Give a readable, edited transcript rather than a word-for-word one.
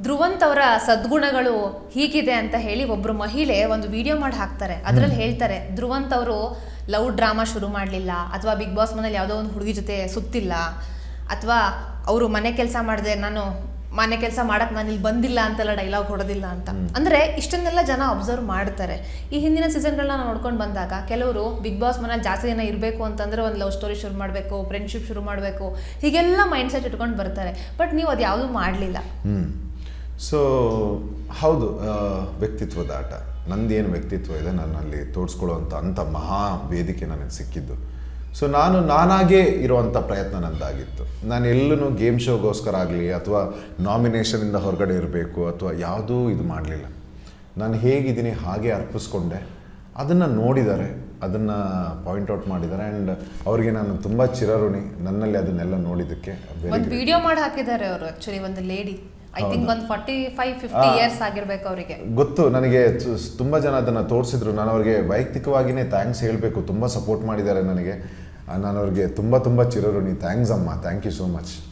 ಧ್ರುವಂತ್ ಅವರ ಸದ್ಗುಣಗಳು ಹೀಗಿದೆ ಅಂತ ಹೇಳಿ ಒಬ್ರು ಮಹಿಳೆ ಒಂದು ವಿಡಿಯೋ ಮಾಡಿ ಹಾಕ್ತಾರೆ. ಅದ್ರಲ್ಲಿ ಹೇಳ್ತಾರೆ ಧ್ರುವಂತ್ ಅವರು ಲವ್ ಡ್ರಾಮಾ ಶುರು ಮಾಡಲಿಲ್ಲ, ಅಥವಾ ಬಿಗ್ ಬಾಸ್ ಮನೇಲಿ ಯಾವುದೋ ಒಂದು ಹುಡುಗಿ ಜೊತೆ ಸುತ್ತಿಲ್ಲ, ಅಥವಾ ಅವರು ಮನೆ ಕೆಲಸ ಮಾಡಿದೆ, ನಾನು ಮನೆ ಕೆಲಸ ಮಾಡಕ್ ನಾನು ಇಲ್ಲಿ ಬಂದಿಲ್ಲ ಅಂತೆಲ್ಲ ಡೈಲಾಗ್ ಹೊಡೋದಿಲ್ಲ ಅಂತ. ಅಂದ್ರೆ ಇಷ್ಟನ್ನೆಲ್ಲ ಜನ ಅಬ್ಸರ್ವ್ ಮಾಡ್ತಾರೆ. ಈ ಹಿಂದಿನ ಸೀಸನ್ಗಳನ್ನ ನೋಡ್ಕೊಂಡು ಬಂದಾಗ ಕೆಲವರು ಬಿಗ್ ಬಾಸ್ ಮನೇಲಿ ಜಾಸ್ತಿ ಜನ ಇರಬೇಕು ಅಂತಂದ್ರೆ ಒಂದು ಲವ್ ಸ್ಟೋರಿ ಶುರು ಮಾಡಬೇಕು, ಫ್ರೆಂಡ್ಶಿಪ್ ಶುರು ಮಾಡಬೇಕು, ಹೀಗೆಲ್ಲ ಮೈಂಡ್ ಸೆಟ್ ಇಟ್ಕೊಂಡು ಬರ್ತಾರೆ. ಬಟ್ ನೀವು ಅದು ಯಾವುದೂ ಮಾಡಲಿಲ್ಲ. ಸೊ ಹೌದು, ವ್ಯಕ್ತಿತ್ವದ ಆಟ. ನಂದೇನು ವ್ಯಕ್ತಿತ್ವ ಇದೆ ನನ್ನಲ್ಲಿ ತೋರಿಸ್ಕೊಳ್ಳುವಂಥ ಅಂಥ ಮಹಾ ವೇದಿಕೆ ನನಗೆ ಸಿಕ್ಕಿದ್ದು. ಸೊ ನಾನಾಗೇ ಇರುವಂಥ ಪ್ರಯತ್ನ ನಂದಾಗಿತ್ತು. ನಾನು ಎಲ್ಲೂ ಗೇಮ್ ಶೋಗೋಸ್ಕರ ಆಗಲಿ ಅಥವಾ ನಾಮಿನೇಷನಿಂದ ಹೊರಗಡೆ ಇರಬೇಕು ಅಥವಾ ಯಾವುದೂ ಇದು ಮಾಡಲಿಲ್ಲ. ನಾನು ಹೇಗಿದ್ದೀನಿ ಹಾಗೆ ಅರ್ಪಿಸ್ಕೊಂಡೆ. ಅದನ್ನು ನೋಡಿದ್ದಾರೆ, ಅದನ್ನು ಪಾಯಿಂಟ್ ಔಟ್ ಮಾಡಿದ್ದಾರೆ. ಆ್ಯಂಡ್ ಅವರಿಗೆ ನಾನು ತುಂಬ ಚಿರಋಣಿ ನನ್ನಲ್ಲಿ ಅದನ್ನೆಲ್ಲ ನೋಡಿದ್ದಕ್ಕೆ. ಒಂದು ವಿಡಿಯೋ ಮಾಡಿ ಹಾಕಿದ್ದಾರೆ ಅವರು. ಆ್ಯಕ್ಚುಲಿ ಒಂದು ಲೇಡಿ, ಐ ಥಿಂಕ್ ಒಂದು 45-50 ಇಯರ್ಸ್ ಆಗಿರ್ಬೇಕು ಅವರಿಗೆ. ಗೊತ್ತು ನನಗೆ. ತುಂಬ ಜನ ಅದನ್ನು ತೋರಿಸಿದ್ರು. ನಾನು ಅವ್ರಿಗೆ ವೈಯಕ್ತಿಕವಾಗಿಯೇ ಥ್ಯಾಂಕ್ಸ್ ಹೇಳಬೇಕು. ತುಂಬ ಸಪೋರ್ಟ್ ಮಾಡಿದ್ದಾರೆ ನನಗೆ. ನಾನು ಅವ್ರಿಗೆ ತುಂಬ ಚಿರಋಣಿ. ಥ್ಯಾಂಕ್ಸ್ ಅಮ್ಮ, ಥ್ಯಾಂಕ್ ಯು ಸೋ ಮಚ್.